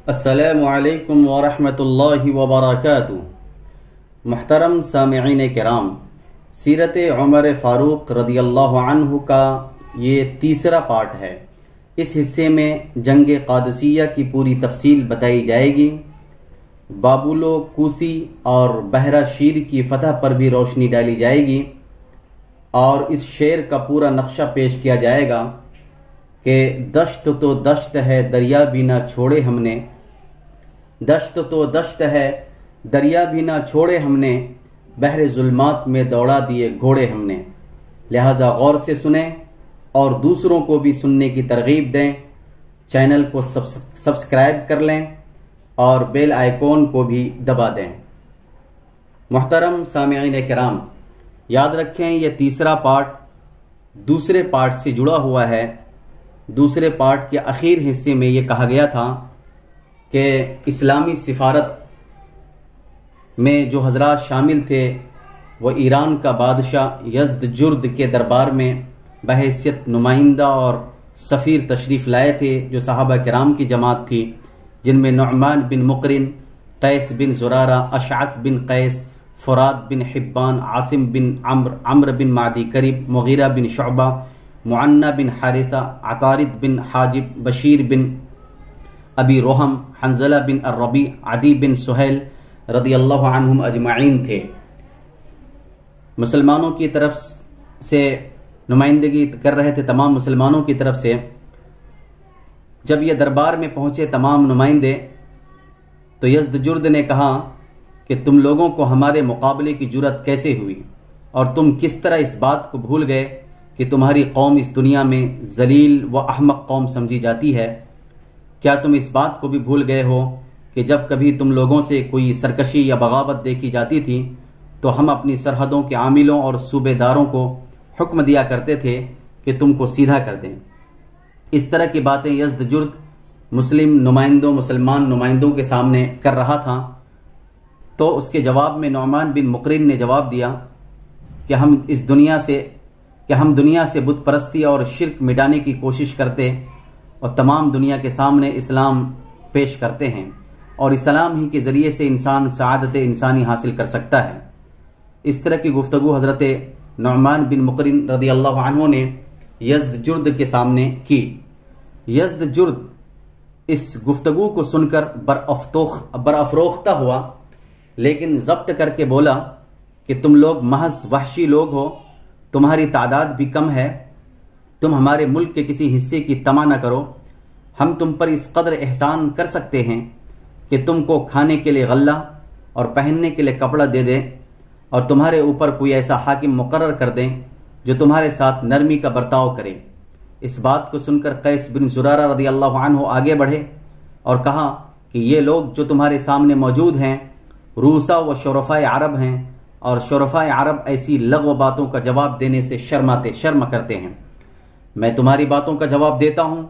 السلام علیکم ورحمۃ اللہ وبرکاتہ۔ محترم سامعین کرام، سیرت عمر فاروق رضی اللہ عنہ کا یہ تیسرا پارٹ ہے۔ اس حصے میں جنگ قادسیہ کی پوری تفصیل بتائی جائے گی، بابلو، کوسی اور بحرہ شیر کی فتح پر بھی روشنی ڈالی جائے گی، اور اس شعر کا پورا نقشہ پیش کیا جائے گا کہ دشت تو دشت ہے دریا بھی نہ چھوڑے ہم نے، دشت تو دشت ہے دریا بھی نہ چھوڑے ہم نے، بحر ظلمات میں دوڑا دیے گھوڑے ہم نے۔ لہٰذا غور سے سنیں اور دوسروں کو بھی سننے کی ترغیب دیں۔ چینل کو سبسکرائب کر لیں اور بیل آئیکن کو بھی دبا دیں۔ محترم سامعین کرام، یاد رکھیں یہ تیسرا پارٹ دوسرے پارٹ سے جڑا ہوا ہے۔ دوسرے پارٹ کے آخر حصے میں یہ کہا گیا تھا کہ اسلامی سفارت میں جو حضرات شامل تھے وہ ایران کا بادشاہ یزدجرد کے دربار میں بحیثیت نمائندہ اور سفیر تشریف لائے تھے، جو صحابہ کرام کی جماعت تھی، جن میں نعمان بن مقرن، قیس بن زرارہ، اشعث بن قیس، فرات بن حبان، عاصم بن عمرو بن معدی کرب، مغیرہ بن شعبہ، معنہ بن حارثہ، عطارد بن حاجب، بشیر بن ابی روحم، حنزلہ بن الربیع، عدی بن سہیل رضی اللہ عنہم اجمعین تھے۔ مسلمانوں کی طرف سے نمائندگی کر رہے تھے، تمام مسلمانوں کی طرف سے۔ جب یہ دربار میں پہنچے تمام نمائندے تو یزدجرد نے کہا کہ تم لوگوں کو ہمارے مقابلے کی جرأت کیسے ہوئی، اور تم کس طرح اس بات کو بھول گئے کہ تمہاری قوم اس دنیا میں ذلیل و احمق قوم سمجھی جاتی ہے؟ کیا تم اس بات کو بھی بھول گئے ہو کہ جب کبھی تم لوگوں سے کوئی سرکشی یا بغاوت دیکھی جاتی تھی تو ہم اپنی سرحدوں کے عاملوں اور صوبے داروں کو حکم دیا کرتے تھے کہ تم کو سیدھا کر دیں؟ اس طرح کی باتیں یزدجرد مسلمان نمائندوں کے سامنے کر رہا تھا۔ تو اس کے جواب میں نعمان بن مقرن نے جواب دیا کہ ہم دنیا سے بت پرستی اور شرک مٹانے کی کوشش کرتے اور تمام دنیا کے سامنے اسلام پیش کرتے ہیں، اور اسلام ہی کے ذریعے سے انسان سعادت انسانی حاصل کر سکتا ہے۔ اس طرح کی گفتگو حضرت نعمان بن مقرن رضی اللہ عنہ نے یزدجرد کے سامنے کی۔ یزدجرد اس گفتگو کو سن کر برافروختہ ہوا، لیکن ضبط کر کے بولا کہ تم لوگ محض وحشی لوگ ہو، تمہاری تعداد بھی کم ہے، تم ہمارے ملک کے کسی حصے کی طمع نہ کرو۔ ہم تم پر اس قدر احسان کر سکتے ہیں کہ تم کو کھانے کے لیے غلہ اور پہننے کے لیے کپڑا دے دیں، اور تمہارے اوپر کوئی ایسا حاکم مقرر کر دیں جو تمہارے ساتھ نرمی کا برتاؤ کرے۔ اس بات کو سن کر قیس بن زرارہ رضی اللہ عنہ آگے بڑھے اور کہا کہ یہ لوگ جو تمہارے سامنے موجود ہیں روسا و شرفاء عرب ہیں، اور شرفاء عرب ایسی لغو باتوں کا جواب دینے سے شرم کرتے ہیں۔ میں تمہاری باتوں کا جواب دیتا ہوں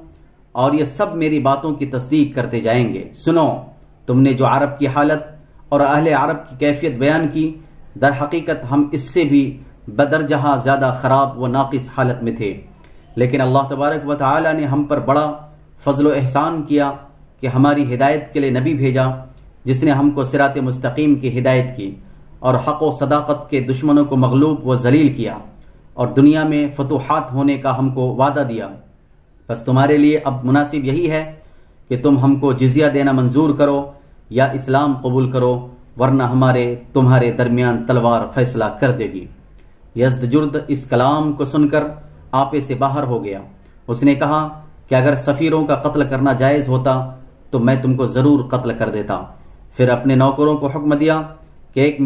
اور یہ سب میری باتوں کی تصدیق کرتے جائیں گے۔ سنو، تم نے جو عرب کی حالت اور اہل عرب کی کیفیت بیان کی، در حقیقت ہم اس سے بھی بدرجہ زیادہ خراب و ناقص حالت میں تھے، لیکن اللہ تبارک و تعالی نے ہم پر بڑا فضل و احسان کیا کہ ہماری ہدایت کے لیے نبی بھیجا، جس نے ہم کو صراط مستقیم کی ہدایت کی اور حق و صداقت کے دشمنوں کو مغلوب و ذلیل کیا، اور دنیا میں فتوحات ہونے کا ہم کو وعدہ دیا۔ بس تمہارے لیے اب مناسب یہی ہے کہ تم ہم کو جزیہ دینا منظور کرو یا اسلام قبول کرو، ورنہ تمہارے درمیان تلوار فیصلہ کر دے گی۔ یزدجرد اس کلام کو سن کر آپے سے باہر ہو گیا۔ اس نے کہا کہ اگر سفیروں کا قتل کرنا جائز ہوتا تو میں تم کو ضرور قتل کر دیتا۔ پھر اپنے نوکروں کو حکم دیا کہ ایک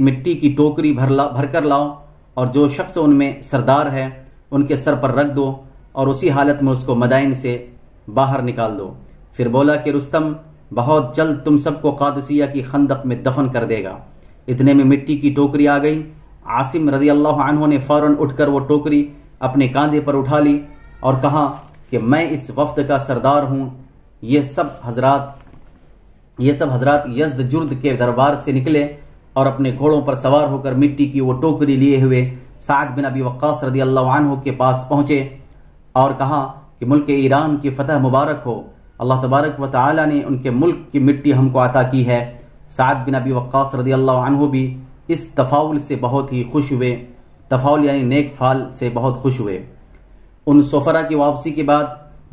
مٹی کی ٹوکری بھر کر لاؤ، اور جو شخص ان میں سردار ہے ان کے سر پر رکھ دو، اور اسی حالت میں اس کو مدائن سے باہر نکال دو۔ پھر بولا کہ رستم بہت جلد تم سب کو قادسیہ کی خندق میں دفن کر دے گا۔ اتنے میں مٹی کی ٹوکری آ گئی۔ عاصم رضی اللہ عنہ نے فوراً اٹھ کر وہ ٹوکری اپنے کاندھے پر اٹھا لی اور کہا کہ میں اس وفد کا سردار ہوں۔ یہ سب حضرات یزدجرد کے دربار سے نکلے اور اپنے گھوڑوں پر سوار ہو کر مٹی کی وہ ٹوکری لیے ہوئے سعد بن ابی وقاص رضی اللہ عنہ کے پاس پہنچے اور کہا کہ ملک ایران کی فتح مبارک ہو اللہ تبارک و تعالی نے ان کے ملک کی مٹی ہم کو عطا کی ہے۔ سعد بن ابی وقاص رضی اللہ عنہ بھی اس تفاول سے بہت ہی خوش ہوئے، تفاول یعنی نیک فعل سے بہت خوش ہوئے۔ ان سفرا کی واپسی کے بعد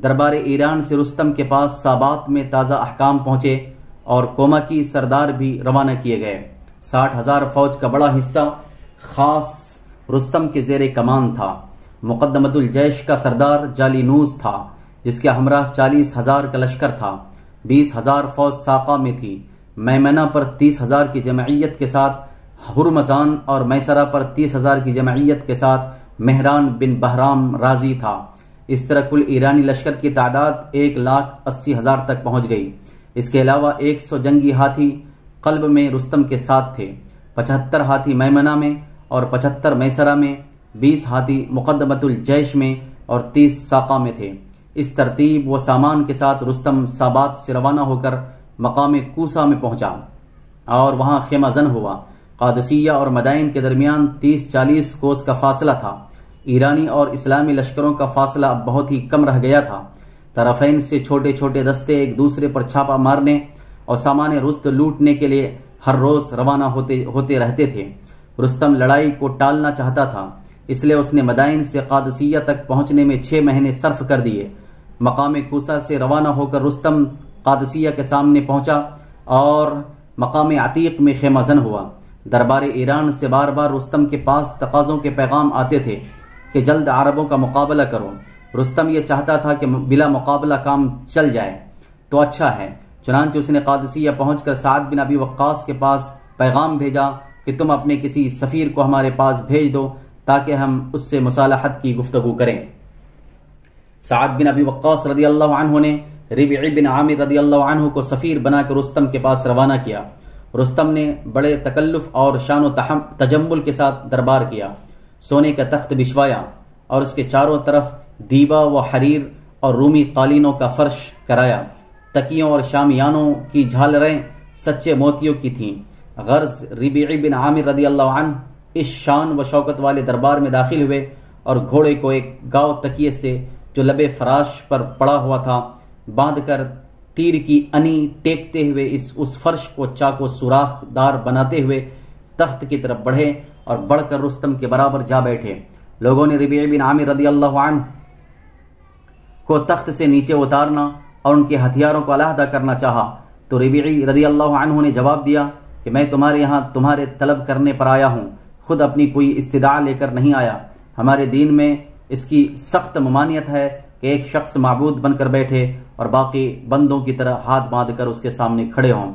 دربار ایران سے رستم کے پاس سابات میں تازہ احکام پہنچے اور کوما کی سردار بھی روانہ کیے گئے۔ 60,000 فوج کا بڑا حصہ خاص رستم کے زیر کمان تھا۔ مقدمۃ الجیش کا سردار جالینوس تھا، جس کے ہمراہ 40,000 کا لشکر تھا۔ 20,000 فوج ساقہ میں تھی۔ میمنہ پر 30,000 کی جمعیت کے ساتھ ہرمزان اور میسرہ پر 30,000 کی جمعیت کے ساتھ مہران بن بہرام رازی تھا۔ اس طرح کل ایرانی لشکر کی تعداد 1,80,000 تک پہنچ گئی۔ اس کے علاوہ 100 جنگی ہاتھی قلب میں رستم کے ساتھ تھے، 75 ہاتھی میمنہ میں اور 75 میسرہ میں، 20 ہاتھی مقدمۃ الجیش میں اور 30 ساقہ میں تھے۔ اس ترتیب و سامان کے ساتھ رستم سابات سے روانہ ہو کر مقام کوسہ میں پہنچا اور وہاں خیمہ زن ہوا۔ قادسیہ اور مدائن کے درمیان 30-40 کوس کا فاصلہ تھا۔ ایرانی اور اسلامی لشکروں کا فاصلہ اب بہت ہی کم رہ گیا تھا۔ طرفین سے چھوٹے چھوٹے دستے ایک دوسرے پر چھاپا مارنے اور سامان رست لوٹنے کے لیے ہر روز روانہ ہوتے رہتے تھے۔ رستم لڑائی کو ٹالنا چاہتا تھا، اس لیے اس نے مدائن سے قادسیہ تک پہنچنے میں 6 مہینے صرف کر دیے۔ مقام کوسہ سے روانہ ہو کر رستم قادسیہ کے سامنے پہنچا اور مقام عتیق میں خیمہ زن ہوا۔ دربار ایران سے بار بار رستم کے پاس تقاضوں کے پیغام آتے تھے کہ جلد عربوں کا مقابلہ کرو۔ رستم یہ چاہتا تھا کہ بلا مقابلہ کام چل جائے تو اچھا ہے، چنانچہ اس نے قادسیہ پہنچ کر سعد بن ابی وقاص کے پاس پیغام بھیجا کہ تم اپنے کسی سفیر کو ہمارے پاس بھیج دو تاکہ ہم اس سے مصالحت کی گفتگو کریں۔ سعد بن ابی وقاص رضی اللہ عنہ نے ربیع بن عامر رضی اللہ عنہ کو سفیر بنا کر رستم کے پاس روانہ کیا۔ رستم نے بڑے تکلف اور شان و تجمل کے ساتھ دربار کیا، سونے کا تخت بچھوایا اور اس کے چاروں طرف دیبا و حریر اور رومی قالینوں کا فرش کرایا۔ تکیوں اور شامیانوں کی جھالریں سچے موتیوں کی تھیں۔ غرض ربیع بن عامر رضی اللہ عنہ اس شان و شوکت والے دربار میں داخل ہوئے اور گھوڑے کو ایک گاؤ تکیے سے جو لبے فراش پر پڑا ہوا تھا باندھ کر تیر کی انی ٹیکتے ہوئے اس فرش کو چاق و سوراخ دار بناتے ہوئے تخت کی طرف بڑھے اور بڑھ کر رستم کے برابر جا بیٹھے۔ لوگوں نے ربیع بن عامر رضی اللہ عنہ کو تخت سے نیچے اتارنا اور ان کے ہتھیاروں کو علیحدہ کرنا چاہا تو ربیع رضی اللہ عنہ نے جواب دیا کہ میں تمہارے یہاں تمہارے طلب کرنے پر آیا ہوں، خود اپنی کوئی استدعا لے کر نہیں آیا۔ ہمارے دین میں اس کی سخت ممانعت ہے کہ ایک شخص معبود بن کر بیٹھے اور باقی بندوں کی طرح ہاتھ باندھ کر اس کے سامنے کھڑے ہوں۔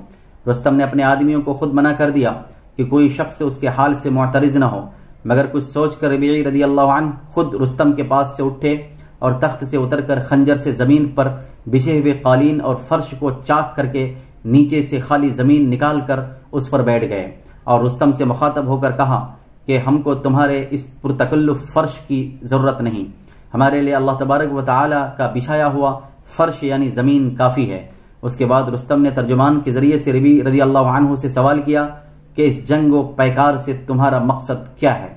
رستم نے اپنے آدمیوں کو خود منع کر دیا کہ کوئی شخص اس کے حال سے معترض نہ ہو، مگر کچھ سوچ کر ربیع رضی اللہ عنہ خود رستم کے پاس سے اٹھے اور تخت سے اتر کر خنجر سے زمین پر بچھے ہوئے قالین اور فرش کو چاک کر کے نیچے سے خالی زمین نکال کر اس پر بیٹھ گئے اور رستم سے مخاطب ہو کر کہا کہ ہم کو تمہارے اس پرتکلف فرش کی ضرورت نہیں، ہمارے لیے اللہ تبارک و تعالی کا بچھایا ہوا فرش یعنی زمین کافی ہے۔ اس کے بعد رستم نے ترجمان کے ذریعے سے ربیع رضی اللہ عنہ سے سوال کیا کہ اس جنگ و پیکار سے تمہارا مقصد کیا ہے؟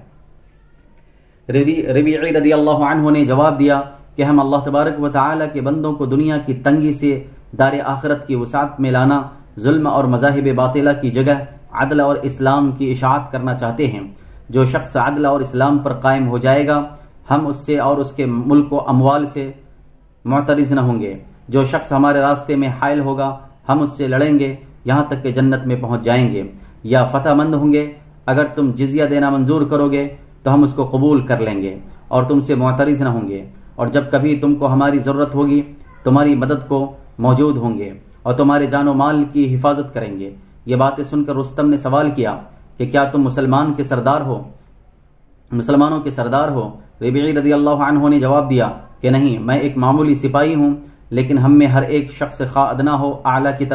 ربیع رضی اللہ عنہ نے جواب دیا کہ ہم اللہ تبارک و تعالی کے بندوں کو دنیا کی تنگی سے دار آخرت کی وسعت میں لانا، ظلم اور مذاہب باطلہ کی جگہ عدل اور اسلام کی اشاعت کرنا چاہتے ہیں۔ جو شخص عدل اور اسلام پر قائم ہو جائے گا ہم اس سے اور اس کے ملک و اموال سے معترض نہ ہوں گے۔ جو شخص ہمارے راستے میں حائل ہوگا ہم اس سے لڑیں گے یہاں تک کہ جنت میں پہنچ جائیں گے یا فتح مند ہوں گے۔ اگر تم جزیہ دینا منظور کرو گے تو ہم اس کو قبول کر لیں گے اور تم سے معترض نہ ہوں گے، اور جب کبھی تم کو ہماری ضرورت ہوگی تمہاری مدد کو موجود ہوں گے اور تمہارے جان و مال کی حفاظت کریں گے۔ یہ باتیں سن کر رستم نے سوال کیا کہ کیا تم مسلمانوں کے سردار ہو؟ ربیع رضی اللہ عنہ نے جواب دیا کہ نہیں، میں ایک معمولی سپاہی ہوں، لیکن ہم میں ہر ایک شخص خواہ ادنا ہو اعلیٰ کی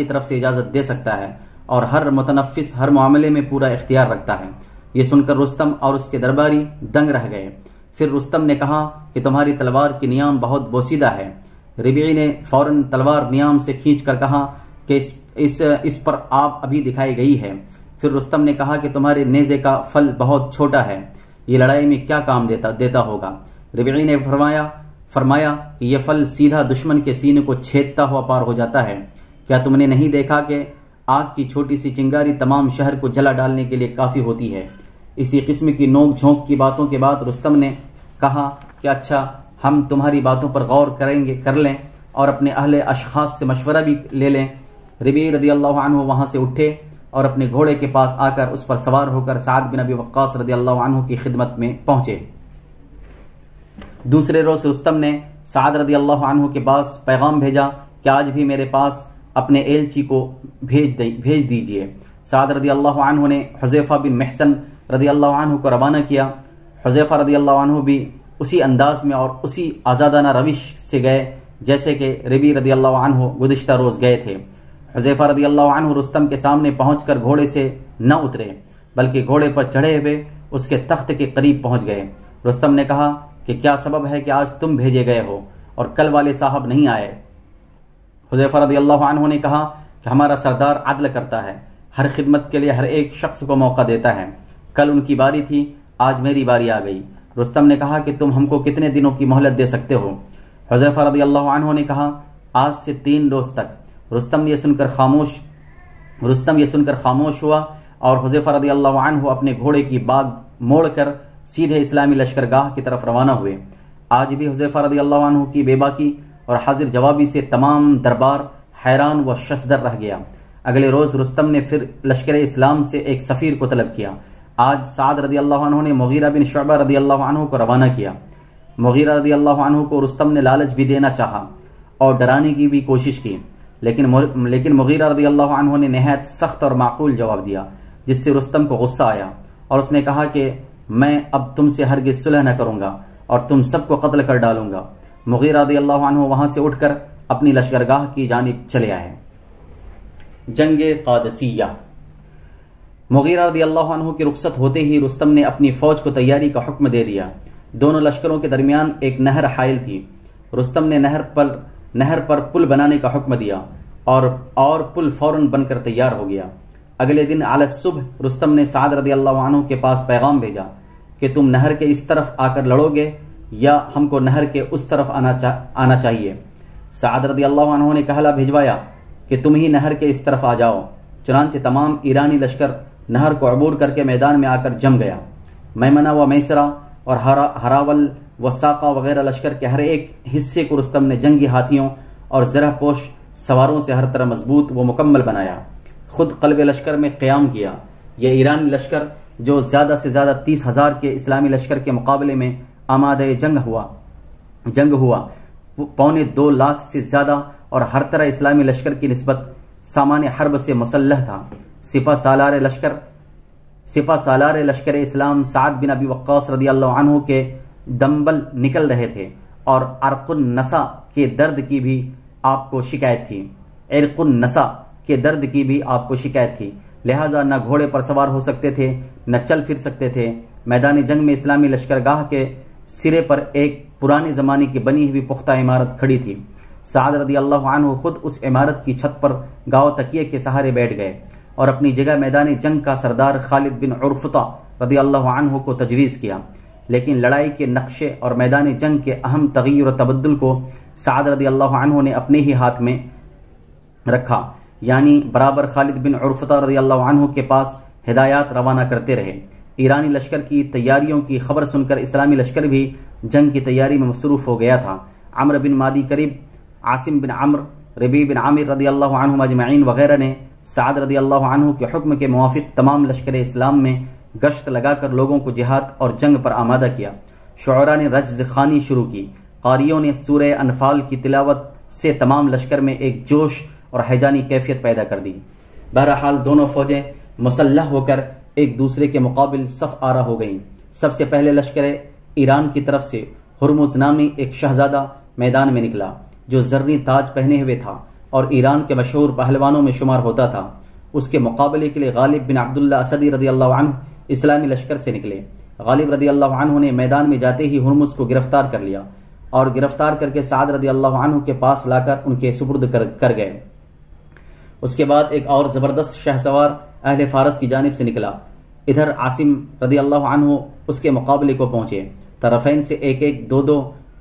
طرف سے اجازت دے سکتا ہے اور ہر متنفس ہر معاملے میں پورا اختیار رکھتا ہے۔ یہ سن کر رستم اور اس کے درباری دنگ رہ گئے۔ پھر رستم نے کہا کہ تمہاری تلوار کی نیام بہت بوسیدہ ہے۔ ربیع نے فوراً تلوار نیام سے کھینچ کر کہا کہ اس پر آپ ابھی دکھائی گئی ہے۔ پھر رستم نے کہا کہ تمہارے نیزے کا پھل بہت چھوٹا ہے، یہ لڑائی میں کیا کام دیتا ہوگا؟ ربیع نے فرمایا کہ یہ پھل سیدھا دشمن کے سینے کو چھیدتا ہوا پار ہو جاتا ہے۔ کیا تم نے نہیں دیکھا کہ آگ کی چھوٹی سی چنگاری تمام شہر کو جلا ڈالنے کے لیے کافی ہوتی ہے؟ اسی قسم کی نوک جھونک کی باتوں کے بعد رستم نے کہا کہ اچھا، ہم تمہاری باتوں پر غور کر لیں اور اپنے اہل اشخاص سے مشورہ بھی لے لیں۔ ربیع رضی اللہ عنہ وہاں سے اٹھے اور اپنے گھوڑے کے پاس آ کر اس پر سوار ہو کر سعد بن ابی وقاص رضی اللہ عنہ کی خدمت میں پہنچے۔ دوسرے روز رستم نے سعد رضی اللہ عنہ کے پاس پیغام بھیجا کہ آج بھی میرے پاس اپنے ایلچی کو بھیج دیجئے۔ سعد رضی اللہ عنہ نے حذیفہ بن محسن رضی اللہ عنہ کو روانہ کیا۔ حذیفہ رضی اللہ عنہ بھی اسی انداز میں اور اسی آزادانہ روش سے گئے جیسے کہ ربیع رضی اللہ عنہ گزشتہ روز گئے تھے۔ حذیفہ رضی اللہ عنہ رستم کے سامنے پہنچ کر گھوڑے سے نہ اترے بلکہ گھوڑے پر چڑھے ہوئے اس کے تخت کے قریب پہنچ گئے۔ رستم نے کہا کہ کیا سبب ہے کہ آج تم بھیجے گئے ہو اور کل والے صاحب نہیں آئے؟ حذیفہ رضی اللہ عنہ نے کہا کہ ہمارا سردار عدل کرتا ہے، ہر خدمت کے لیے ہر ایک شخص کو موقع دیتا ہے۔ کل ان کی باری تھی، آج میری باری آ گئی۔ رستم نے کہا کہ تم ہم کو کتنے دنوں کی مہلت دے سکتے ہو؟ حذیفہ رضی اللہ عنہ نے کہا آج سے 3 روز تک۔ رستم یہ سن کر خاموش ہوا اور حذیفہ رضی اللہ عنہ اپنے گھوڑے کی باگ موڑ کر سیدھے اسلامی لشکرگاہ کی طرف روانہ ہوئے۔ آج بھی حذیفہ رضی اللہ عنہ کی بے باکی اور حاضر جوابی سے تمام دربار حیران و ششدر رہ گیا۔ اگلے روز رستم نے پھر لشکر اسلام سے ایک سفیر کو طلب کیا۔ آج سعد رضی اللہ عنہ نے مغیرہ بن شعبہ رضی اللہ عنہ کو روانہ کیا۔ مغیرہ رضی اللہ عنہ کو رستم نے لالچ بھی دینا چاہا اور ڈرانے کی بھی کوشش کی، لیکن مغیرہ رضی اللہ عنہ نے نہایت سخت اور معقول جواب دیا، جس سے رستم کو غصہ آیا اور اس نے کہا کہ میں اب تم سے ہرگز صلح نہ کروں گا اور تم سب کو قتل کر ڈالوں گا۔ مغیرہ رضی اللہ عنہ وہاں سے اٹھ کر اپنی لشکرگاہ کی جانب چلے آئے۔ جنگ قادسیہ۔ مغیرہ رضی اللہ عنہ کی رخصت ہوتے ہی رستم نے اپنی فوج کو تیاری کا حکم دے دیا۔ دونوں لشکروں کے درمیان ایک نہر حائل تھی۔ رستم نے نہر پر پل بنانے کا حکم دیا اور پل فوراً بن کر تیار ہو گیا۔ اگلے دن علی الصبح رستم نے سعد رضی اللہ عنہ کے پاس پیغام بھیجا کہ تم نہر کے اس طرف آ کر لڑو گے یا ہم کو نہر کے اس طرف آنا چاہیے؟ سعد رضی اللہ عنہ نے کہلا بھیجوایا کہ تم ہی نہر کے اس طرف آ جاؤ۔ چنانچہ تمام ایرانی لشکر نہر کو عبور کر کے میدان میں آ کر جم گیا۔ میمنہ و میسرہ اور ہراول و ساقہ وغیرہ لشکر کے ہر ایک حصے کو رستم نے جنگی ہاتھیوں اور زرہ پوش سواروں سے ہر طرح مضبوط و مکمل بنایا۔ خود قلب لشکر میں قیام کیا۔ یہ ایرانی لشکر جو زیادہ سے زیادہ 30,000 کے اسلامی لشکر کے مقابلے میں آمادہ جنگ ہوا 2.25 لاکھ سے زیادہ اور ہر طرح اسلامی لشکر کی نسبت سامان حرب سے مسلح تھا۔ سپہ سالار لشکر اسلام سعد بن ابی وقاص رضی اللہ عنہ کے دمبل نکل رہے تھے اور عرق النسا کے درد کی بھی آپ کو شکایت تھی۔ لہٰذا نہ گھوڑے پر سوار ہو سکتے تھے نہ چل پھر سکتے تھے۔ میدان جنگ میں اسلامی لشکرگاہ کے سرے پر ایک پرانے زمانے کی بنی ہوئی پختہ عمارت کھڑی تھی۔ سعد رضی اللہ عنہ خود اس عمارت کی چھت پر گاؤ تکیے کے سہارے بیٹھ گئے اور اپنی جگہ میدان جنگ کا سردار خالد بن عرفطہ رضی اللہ عنہ کو تجویز کیا، لیکن لڑائی کے نقشے اور میدان جنگ کے اہم تغیر و تبدل کو سعد رضی اللہ عنہ نے اپنے ہی ہاتھ میں رکھا، یعنی برابر خالد بن عرفطہ رضی اللہ عنہ کے پاس ہدایات روانہ کرتے رہے۔ ایرانی لشکر کی تیاریوں کی خبر سن کر اسلامی لشکر بھی جنگ کی تیاری میں مصروف ہو گیا تھا۔ عمرو بن مادی کریب، عاصم بن عمرو، ربیع بن عامر رضی اللہ عنہم اجمعین وغیرہ نے سعد رضی اللہ عنہ کے حکم کے موافق تمام لشکر اسلام میں گشت لگا کر لوگوں کو جہاد اور جنگ پر آمادہ کیا۔ شعراء نے رجز خوانی شروع کی، قاریوں نے سورہ انفال کی تلاوت سے تمام لشکر میں ایک جوش اور ہیجانی کیفیت پیدا کر دی۔ بہرحال دونوں فوجیں مسلح ہو کر ایک دوسرے کے مقابل صف آرا ہو گئیں۔ سب سے پہلے لشکر ایران کی طرف سے ہرمز نامی ایک شہزادہ میدان میں نکلا جو زرعی تاج پہنے ہوئے تھا اور ایران کے مشہور پہلوانوں میں شمار ہوتا تھا۔ اس کے مقابلے کے لیے غالب بن عبداللہ اسدی رضی اللہ عنہ اسلامی لشکر سے نکلے۔ غالب رضی اللہ عنہ نے میدان میں جاتے ہی ہرمز کو گرفتار کر لیا اور گرفتار کر کے سعد رضی اللہ عنہ کے پاس لا کر ان کے سپرد کر گئے۔ اس کے بعد ایک اور زبردست شہسوار اہل فارس کی جانب سے نکلا۔ ادھر عاصم رضی اللہ عنہ اس کے مقابلے کو پہنچے۔ طرفین سے ایک ایک دو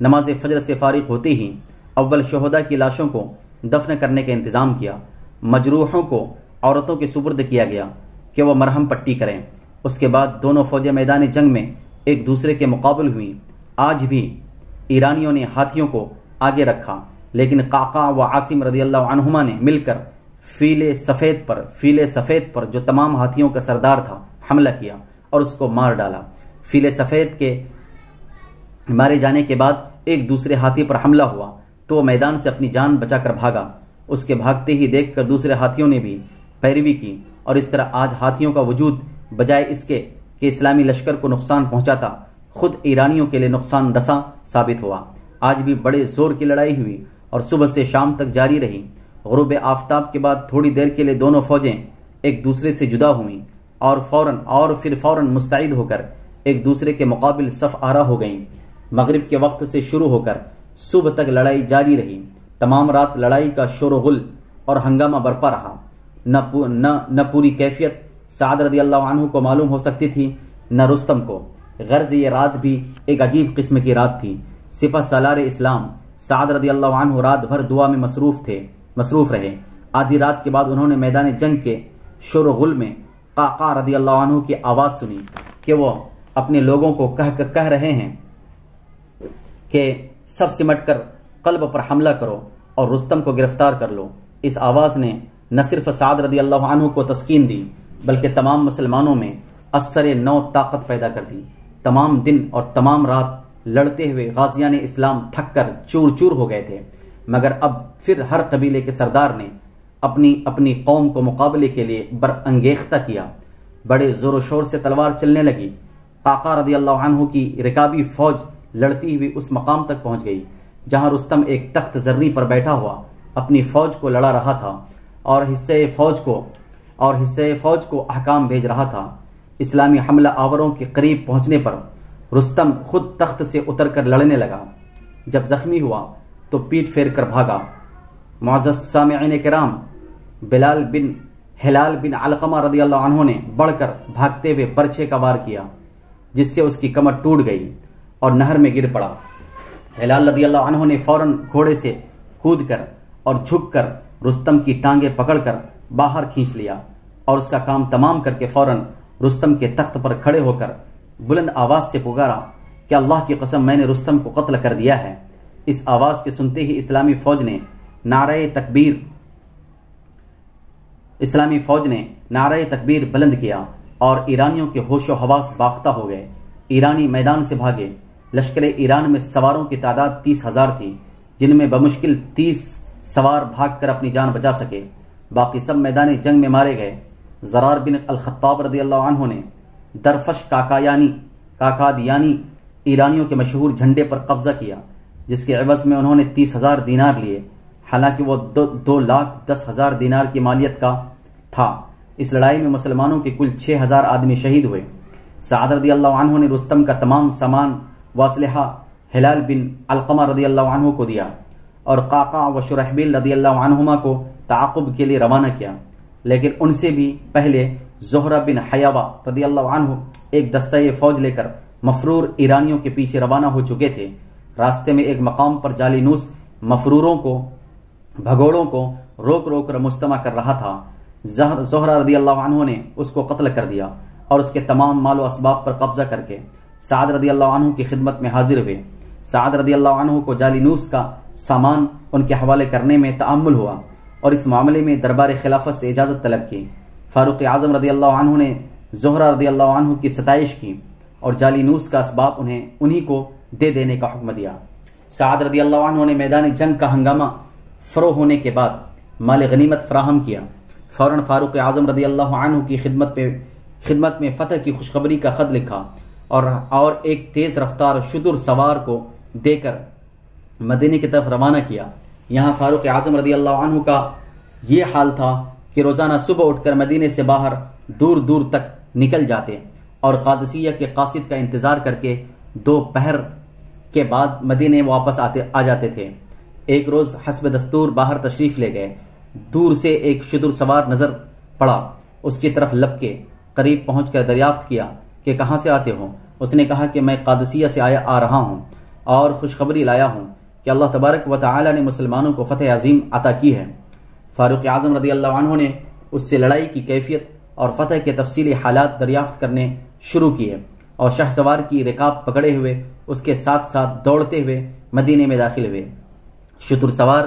نماز فجر سے فارغ ہوتے ہی اول شہداء کی لاشوں کو دفن کرنے کا انتظام کیا۔ مجروحوں کو عورتوں کے سپرد کیا گیا کہ وہ مرہم پٹی کریں۔ اس کے بعد دونوں فوجیں میدان جنگ میں ایک دوسرے کے مقابل ہوئیں۔ آج بھی ایرانیوں نے ہاتھیوں کو آگے رکھا، لیکن قعقاع و عاصم رضی اللہ عنہما نے مل کر فیل سفید پر جو تمام ہاتھیوں کا سردار تھا حملہ کیا اور اس کو مار ڈالا۔ فیل سفید کے مارے جانے کے بعد ایک دوسرے ہاتھی پر حملہ ہوا تو وہ میدان سے اپنی جان بچا کر بھاگا۔ اس کے بھاگتے ہی دیکھ کر دوسرے ہاتھیوں نے بھی پیروی کی، اور اس طرح آج ہاتھیوں کا وجود بجائے اس کے کہ اسلامی لشکر کو نقصان پہنچاتا، خود ایرانیوں کے لیے نقصان رساں ثابت ہوا۔ آج بھی بڑے زور کی لڑائی ہوئی اور صبح سے شام تک جاری رہی۔ غروب آفتاب کے بعد تھوڑی دیر کے لیے دونوں فوجیں ایک دوسرے سے جدا ہوئیں اور پھر فوراً مستعد ہو کر ایک دوسرے کے مقابل صف آرا ہو گئیں۔ مغرب کے وقت سے شروع ہو کر صبح تک لڑائی جاری رہی۔ تمام رات لڑائی کا شور و غل اور ہنگامہ برپا رہا۔ نہ پوری کیفیت سعد رضی اللہ عنہ کو معلوم ہو سکتی تھی، نہ رستم کو۔ غرض یہ رات بھی ایک عجیب قسم کی رات تھی۔ سپہ سالار اسلام سعد رضی اللہ عنہ رات بھر دعا میں مصروف رہے۔ آدھی رات کے بعد انہوں نے میدان جنگ کے شور و غل میں قعقاع رضی اللہ عنہ کی آواز سنی کہ وہ اپنے لوگوں کو کہہ رہے ہیں کہ سب سمٹ کر قلب پر حملہ کرو اور رستم کو گرفتار کر لو۔ اس آواز نے نہ صرف سعد رضی اللہ عنہ کو تسکین دی بلکہ تمام مسلمانوں میں اثر نو طاقت پیدا کر دی۔ تمام دن اور تمام رات لڑتے ہوئے غازیان اسلام تھک کر چور چور ہو گئے تھے، مگر اب پھر ہر قبیلے کے سردار نے اپنی قوم کو مقابلے کے لیے برانگیختہ کیا۔ بڑے زور و شور سے تلوار چلنے لگی۔ قعقاع رضی اللہ عنہ کی رکابی فوج لڑتی ہوئی اس مقام تک پہنچ گئی جہاں رستم ایک تخت زرنی پر بیٹھا ہوا اپنی فوج کو لڑا رہا تھا اور حصے فوج کو احکام بھیج رہا تھا۔ اسلامی حملہ آوروں کے قریب پہنچنے پر رستم خود تخت سے اتر کر لڑنے لگا۔ جب زخمی ہوا تو پیٹ پھیر کر بھاگا۔ معزز سامعین کرام، ہلال بن علقمہ رضی اللہ عنہ نے بڑھ کر بھاگتے ہوئے برچھے کا وار کیا جس سے اس کی کمر ٹوٹ گئی اور نہر میں گر پڑا۔ ہلال رضی اللہ عنہ نے فوراً گھوڑے سے کود کر اور جھک کر رستم کی ٹانگیں پکڑ کر باہر کھینچ لیا اور اس کا کام تمام کر کے فوراً رستم کے تخت پر کھڑے ہو کر بلند آواز سے پکارا کہ اللہ کی قسم میں نے رستم کو قتل کر دیا ہے۔ اس آواز کے سنتے ہی اسلامی فوج نے نعرہ تکبیر بلند کیا اور ایرانیوں کے ہوش و حواس باختہ ہو گئے۔ ایرانی میدان سے بھاگے۔ لشکر ایران میں سواروں کی تعداد 30,000 تھی، جن میں بمشکل 30 سوار بھاگ کر اپنی جان بچا سکے۔ باقی سب میدان جنگ میں مارے گئے۔ زرار بن الخطاب رضی اللہ عنہ نے درفش کاکادیانی ایرانیوں کے مشہور جھنڈے پر قبضہ کیا، جس کے عوض میں انہوں نے 30,000 دینار لیے، حالانکہ وہ 2,10,000 دینار کی مالیت کا تھا۔ اس لڑائی میں مسلمانوں کے کل 6,000 آدمی شہید ہوئے۔ سعد رضی اللہ عنہ نے رستم کا تمام سامان و اسلحہ ہلال بن علقمہ رضی اللہ عنہ کو دیا اور قعقاع و شرحبیل رضی اللہ عنہما کو تعاقب کے لیے روانہ کیا، لیکن ان سے بھی پہلے زہرہ بن حیوہ رضی اللہ عنہ ایک دستہ فوج لے کر مفرور ایرانیوں کے پیچھے روانہ ہو چکے تھے۔ راستے میں ایک مقام پر جالینوس بھگوڑوں کو روک کر مجتمع کر رہا تھا۔ زہرہ رضی اللہ عنہ نے اس کو قتل کر دیا اور اس کے تمام مال و اسباب پر قبضہ کر کے سعد رضی اللہ عنہ کی خدمت میں حاضر ہوئے۔ سعد رضی اللہ عنہ کو جالینوس کا سامان ان کے حوالے کرنے میں تأمل ہوا اور اس معاملے میں دربار خلافت سے اجازت طلب کی۔ فاروق اعظم رضی اللہ عنہ نے زہرہ رضی اللہ عنہ کی ستائش کی اور جالینوس کا اسباب انہی کو دے دینے کا حکم دیا۔ سعد رضی اللہ عنہ نے میدان جنگ کا ہنگامہ فروغ ہونے کے بعد مال غنیمت فراہم کیا۔ فوراً فاروق اعظم رضی اللہ عنہ کی خدمت میں فتح کی خوشخبری کا خط لکھا اور ایک تیز رفتار شتر سوار کو دے کر مدینے کی طرف روانہ کیا۔ یہاں فاروق اعظم رضی اللہ عنہ کا یہ حال تھا کہ روزانہ صبح اٹھ کر مدینے سے باہر دور دور تک نکل جاتے اور قادسیہ کے قاصد کا انتظار کر کے دوپہر کے بعد مدینے واپس آ جاتے تھے۔ ایک روز حسب دستور باہر تشریف لے گئے۔ دور سے ایک شتر سوار نظر پڑا۔ اس کی طرف لپ کے قریب پہنچ کر دریافت کیا کہ کہاں سے آتے ہو؟ اس نے کہا کہ میں قادسیہ سے آ رہا ہوں۔ اور خوشخبری لایا ہوں کہ اللہ تبارک و تعالی نے مسلمانوں کو فتح عظیم عطا کی ہے۔ فاروق اعظم رضی اللہ عنہ نے اس سے لڑائی کی کیفیت اور فتح کے تفصیلی حالات دریافت کرنے شروع کیے اور شاہ سوار کی رکاب پکڑے ہوئے اس کے ساتھ ساتھ دوڑتے ہوئے مدینے میں داخل ہوئے۔ شتر سوار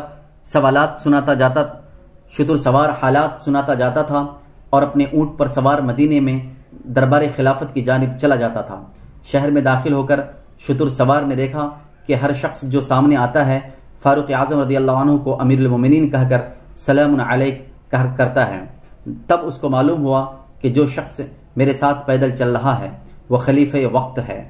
حالات سناتا جاتا تھا اور اپنے اونٹ پر سوار مدینے میں دربار خلافت کی جانب چلا جاتا تھا۔ شہر میں داخل ہو کر شتر سوار نے دیکھا کہ ہر شخص جو سامنے آتا ہے فاروق اعظم رضی اللہ عنہ کو امیر المومنین کہہ کر سلام علیک کرتا ہے۔ تب اس کو معلوم ہوا کہ جو شخص میرے ساتھ پیدل چل رہا ہے وہ خلیفہ وقت ہے۔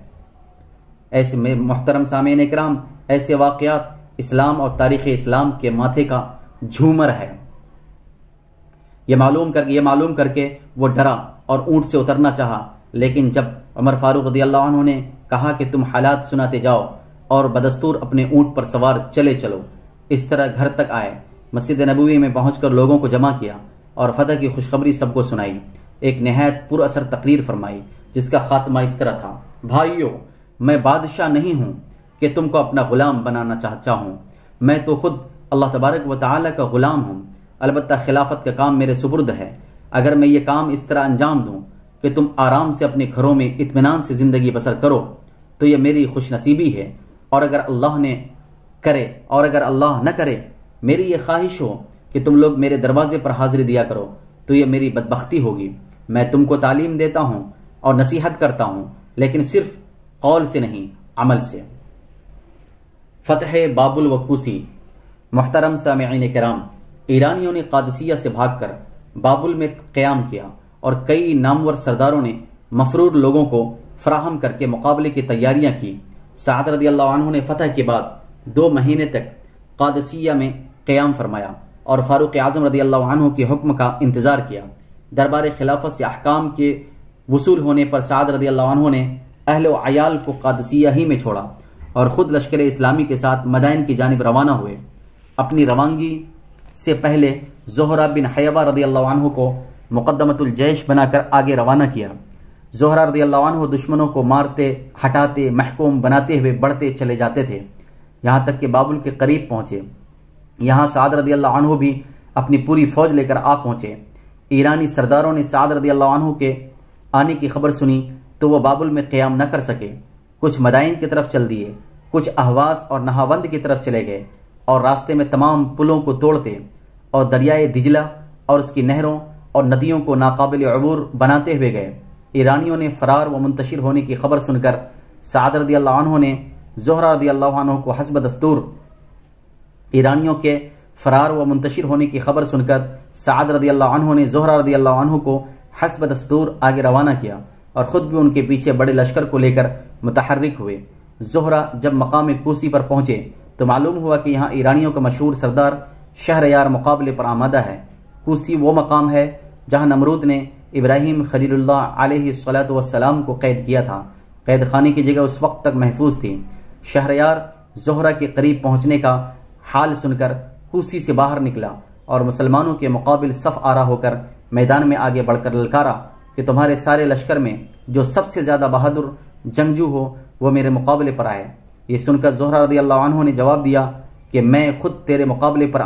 ایسے محترم سامعین کرام، ایسے واقعات اسلام اور تاریخ اسلام کے ماتھے کا جھومر ہے۔ یہ معلوم کر کے وہ ڈرا اور اونٹ سے اترنا چاہا، لیکن جب عمر فاروق رضی اللہ عنہ نے کہا کہ تم حالات سناتے جاؤ اور بدستور اپنے اونٹ پر سوار چلو، اس طرح گھر تک آئے، مسجد نبوی میں پہنچ کر لوگوں کو جمع کیا اور فتح کی خوشخبری سب کو سنائی۔ ایک نہایت پر اثر تقریر فرمائی جس کا خاتمہ اس طرح تھا: بھائیو، میں بادشاہ نہیں ہوں کہ تم کو اپنا غلام بنانا چاہوں، میں تو خود اللہ تبارک و تعالی کا غلام ہوں، البتہ خلافت کا کام میرے سپرد ہے۔ اگر میں یہ کام اس طرح انجام دوں کہ تم آرام سے اپنے گھروں میں اطمینان سے زندگی بسر کرو تو یہ میری خوش نصیبی ہے، اور اگر اللہ نہ کرے میری یہ خواہش ہو کہ تم لوگ میرے دروازے پر حاضری دیا کرو تو یہ میری بدبختی ہوگی۔ میں تم کو تعلیم دیتا ہوں اور نصیحت کرتا ہوں، لیکن صرف قول سے نہیں، عمل سے۔ فتح بابل و کوسی۔ محترم سامعین کرام، ایرانیوں نے قادسیہ سے بھاگ کر بابل میں قیام کیا اور کئی نامور سرداروں نے مفرور لوگوں کو فراہم کر کے مقابلے کی تیاریاں کی۔ سعد رضی اللہ عنہ نے فتح کے بعد 2 مہینے تک قادسیہ میں قیام فرمایا اور فاروق اعظم رضی اللہ عنہ کے حکم کا انتظار کیا۔ دربار خلافت سے احکام کے وصول ہونے پر سعد رضی اللہ عنہ نے اہل و عیال کو قادسیہ ہی میں چھوڑا اور خود لشکر اسلامی کے ساتھ مدائن کی جانب روانہ ہوئے۔ اپنی روانگی سے پہلے زہرہ بن حیوہ رضی اللہ عنہ کو مقدمۃ الجیش بنا کر آگے روانہ کیا۔ زہرہ رضی اللہ عنہ دشمنوں کو مارتے، ہٹاتے، محکوم بناتے ہوئے بڑھتے چلے جاتے تھے، یہاں تک کہ بابل کے قریب پہنچے۔ یہاں سعد رضی اللہ عنہ بھی اپنی پوری فوج لے کر آ پہنچے۔ ایرانی سرداروں نے سعد رضی اللہ عنہ کے آنے کی خبر سنی تو وہ بابل میں قیام نہ کر سکے، کچھ مدائن کی طرف چل دیے، کچھ اہواز اور نہاوند کی طرف چلے گئے اور راستے میں تمام پلوں کو توڑتے اور دریائے دجلہ اور اس کی نہروں اور ندیوں کو ناقابل عبور بناتے ہوئے گئے۔ ایرانیوں نے فرار و منتشر ہونے کی خبر سن کر سعد رضی اللہ عنہ نے زہرہ رضی اللہ عنہ کو حسب دستور ایرانیوں کے فرار و منتشر ہونے کی خبر سن کر سعد رضی اللہ عنہ نے زہرہ رضی اللہ عنہ کو حسب دستور آگے روانہ کیا اور خود بھی ان کے پیچھے بڑے لشکر کو لے کر متحرک ہوئے۔ زہرہ جب مقام کوسی پر پہنچے تو معلوم ہوا کہ یہاں ایرانیوں کا مشہور سردار شہریار مقابلے پر آمادہ ہے۔ کوسی وہ مقام ہے جہاں نمرود نے ابراہیم خلیل اللہ علیہ الصلاۃ والسلام کو قید کیا تھا۔ قید خانے کی جگہ اس وقت تک محفوظ تھی۔ شہریار زہرہ کے قریب پہنچنے کا حال سن کر کوسی سے باہر نکلا اور مسلمانوں کے مقابل صف آرا ہو کر میدان میں آگے بڑھ کر للکارا کہ تمہارے سارے لشکر میں جو سب سے زیادہ بہادر جنگجو ہو وہ میرے مقابلے پر آئے۔ یہ سن کر زہرہ رضی اللہ عنہ نے جواب دیا کہ میں خود تیرے مقابلے پر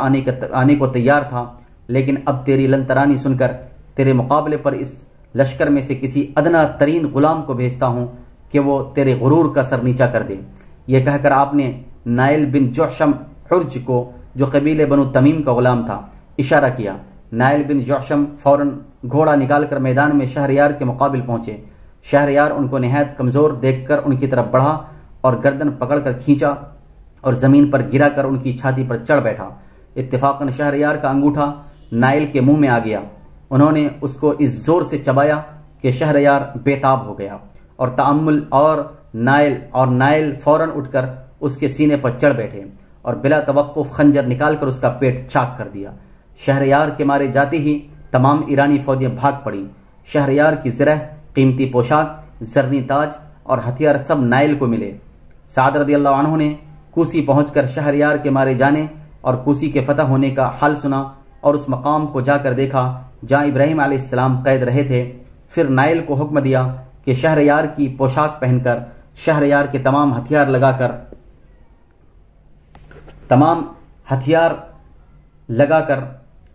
آنے کو تیار تھا، لیکن اب تیری لن ترانی سن کر تیرے مقابلے پر اس لشکر میں سے کسی ادنا ترین غلام کو بھیجتا ہوں کہ وہ تیرے غرور کا سر نیچا کر دے۔ یہ کہہ کر آپ نے نائل بن جعشم حرج کو، جو قبیلے بنو تمیم کا غلام تھا، اشارہ کیا۔ نائل بن جعشم فوراً گھوڑا نکال کر میدان میں شہریار کے مقابل پہنچے۔ شہریار ان کو نہایت کمزور دیکھ کر ان کی طرف بڑھا اور گردن پکڑ کر کھینچا اور زمین پر گرا کر ان کی چھاتی پر چڑھ بیٹھا۔ اتفاقاً شہریار کا انگوٹھا نائل کے منہ میں آ گیا۔ انہوں نے اس کو اس زور سے چبایا کہ شہریار بے تاب ہو گیا اور تأمل اور نائل فوراً اٹھ کر اس کے سینے پر چڑھ بیٹھے اور بلا توقف خنجر نکال کر اس کا پیٹ چاک کر دیا۔ شہریار کے مارے جاتے ہی تمام ایرانی فوجیں بھاگ پڑیں۔ شہریار کی زرہ، قیمتی پوشاک، زرنی تاج اور ہتھیار سب نائل کو ملے۔ سعد رضی اللہ عنہ نے کوسی پہنچ کر شہریار کے مارے جانے اور کوسی کے فتح ہونے کا حال سنا اور اس مقام کو جا کر دیکھا جہاں ابراہیم علیہ السلام قید رہے تھے۔ پھر نائل کو حکم دیا کہ شہریار کی پوشاک پہن کر، شہریار کے تمام ہتھیار لگا کر تمام ہتھیار لگا کر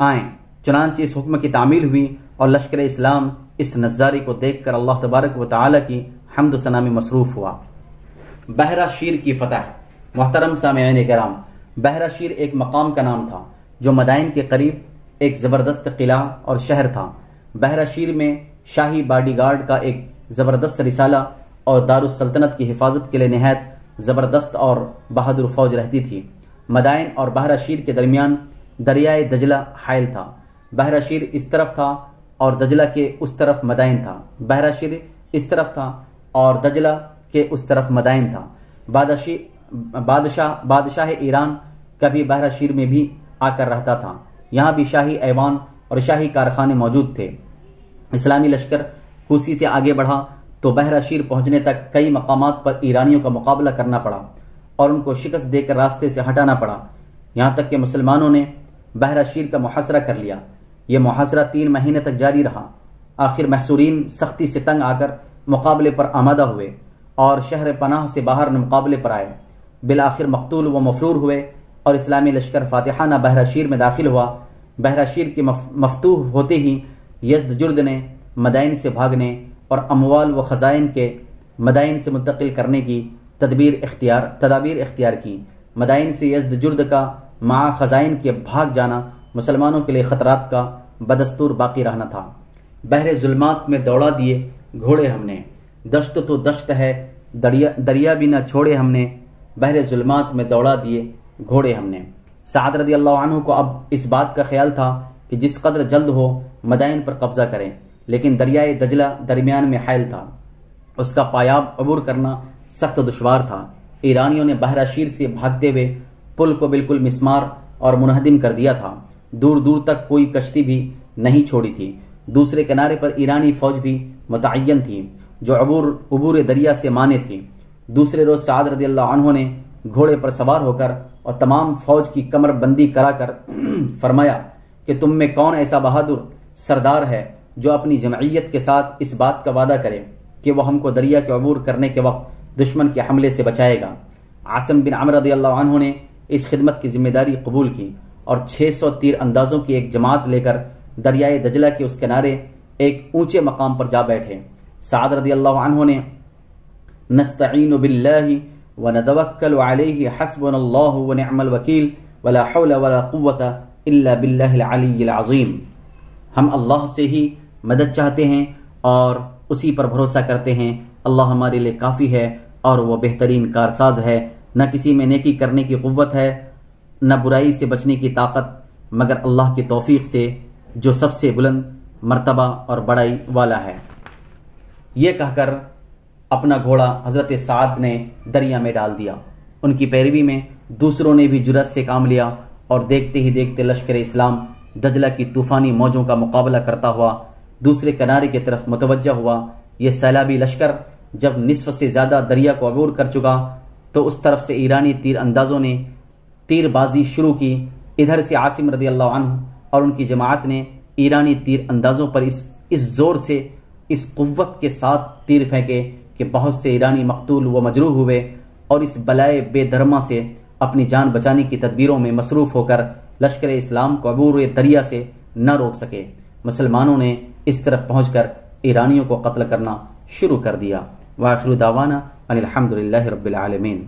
آئیں۔ چنانچہ اس حکم کی تعمیل ہوئی اور لشکر اسلام اس نظارے کو دیکھ کر اللہ تبارک و تعالی کی حمد و ثنا میں مصروف ہوا۔ بحیرہ شیر کی فتح۔ محترم سامعین کرام، بحیرہ شیر ایک مقام کا نام تھا جو مدائن کے قریب ایک زبردست قلعہ اور شہر تھا۔ بحیرہ شیر میں شاہی باڈی گارڈ کا ایک زبردست رسالہ اور دارالسلطنت کی حفاظت کے لیے نہایت زبردست اور بہادر فوج رہتی تھی۔ مدائن اور بحیرہ شیر کے درمیان دریائے دجلہ حائل تھا۔ بحیرہ شیر اس طرف تھا اور دجلہ کے اس طرف مدائن تھا۔ بحیرہ شیر اس طرف تھا اور دجلہ کے اس طرف مدائن تھا۔ بادشاہ ایران کبھی بحیرہ شیر میں بھی آ کر رہتا تھا۔ یہاں بھی شاہی ایوان اور شاہی کارخانے موجود تھے۔ اسلامی لشکر کوسی سے آگے بڑھا تو بحیرہ شیر پہنچنے تک کئی مقامات پر ایرانیوں کا مقابلہ کرنا پڑا اور ان کو شکست دے کر راستے سے ہٹانا پڑا، یہاں تک کہ مسلمانوں نے بحیرہ شیر کا محاصرہ کر لیا۔ یہ محاصرہ 3 مہینے تک جاری رہا۔ آخر محصورین سختی سے تنگ آ کر مقابلے پر آمادہ ہوئے اور شہر پناہ سے باہر مقابلے پر آئے۔ بالآخر مقتول و مفرور ہوئے اور اسلامی لشکر فاتحانہ بحیرہ شیر میں داخل ہوا۔ بحیرہ شیر کے مفتوح ہوتے ہی یزدجرد نے مدائن سے بھاگنے اور اموال و خزائن کے مدائن سے منتقل کرنے کی تدابیر اختیار کی۔ مدائن سے یزدجرد کا مع خزائن کے بھاگ جانا مسلمانوں کے لیے خطرات کا بدستور باقی رہنا تھا۔ بحر ظلمات میں دوڑا دیے گھوڑے ہم نے، دشت تو دشت ہے دریا بھی نہ چھوڑے ہم نے، بحر ظلمات میں دوڑا دیے گھوڑے ہم نے۔ سعد رضی اللہ عنہ کو اب اس بات کا خیال تھا کہ جس قدر جلد ہو مدائن پر قبضہ کریں، لیکن دریائے دجلہ درمیان میں حائل تھا، اس کا پایاب عبور کرنا سخت دشوار تھا۔ ایرانیوں نے بحیرہ شیر سے بھاگتے ہوئے پل کو بالکل مسمار اور منہدم کر دیا تھا، دور دور تک کوئی کشتی بھی نہیں چھوڑی تھی۔ دوسرے کنارے پر ایرانی فوج بھی متعین تھی جو عبور دریا سے مانے تھی۔ دوسرے روز سعد رضی اللہ عنہ نے گھوڑے پر سوار ہو کر اور تمام فوج کی کمر بندی کرا کر فرمایا کہ تم میں کون ایسا بہادر سردار ہے جو اپنی جمعیت کے ساتھ اس بات کا وعدہ کرے کہ وہ ہم کو دریا کے عبور کرنے کے وقت دشمن کے حملے سے بچائے گا۔ عاصم بن عمرو رضی اللہ عنہ نے اس خدمت کی ذمہ داری قبول کی اور 600 تیر اندازوں کی ایک جماعت لے کر دریائے دجلہ کے اس کنارے ایک اونچے مقام پر جا بیٹھے۔ سعد رضی اللہ عنہ نے نستعین باللہ ونتوکل علیہ حسبنا اللہ ونعم الوکیل ولا حول ولا قوة الا باللہ العلی العظیم، ہم اللہ سے ہی مدد چاہتے ہیں اور اسی پر بھروسہ کرتے ہیں، اللہ ہمارے لیے کافی ہے اور وہ بہترین کارساز ہے، نہ کسی میں نیکی کرنے کی قوت ہے نہ برائی سے بچنے کی طاقت مگر اللہ کی توفیق سے جو سب سے بلند مرتبہ اور بڑائی والا ہے۔ یہ کہہ کر اپنا گھوڑا حضرت سعد نے دریا میں ڈال دیا۔ ان کی پیروی میں دوسروں نے بھی جرأت سے کام لیا اور دیکھتے ہی دیکھتے لشکر اسلام دجلہ کی طوفانی موجوں کا مقابلہ کرتا ہوا دوسرے کنارے کی طرف متوجہ ہوا۔ یہ سیلابی لشکر جب نصف سے زیادہ دریا کو عبور کر چکا تو اس طرف سے ایرانی تیر اندازوں نے تیر بازی شروع کی۔ ادھر سے عاصم رضی اللہ عنہ اور ان کی جماعت نے ایرانی تیر اندازوں پر اس زور سے اس قوت کے ساتھ تیر پھینکے کہ بہت سے ایرانی مقتول و مجروح ہوئے اور اس بلائے بے درما سے اپنی جان بچانے کی تدبیروں میں مصروف ہو کر لشکر اسلام کو عبور دریا سے نہ روک سکے۔ مسلمانوں نے اس طرف پہنچ کر ایرانیوں کو قتل کرنا شروع کر دیا۔ وآخر دعوانا ان الحمد للہ رب العالمین۔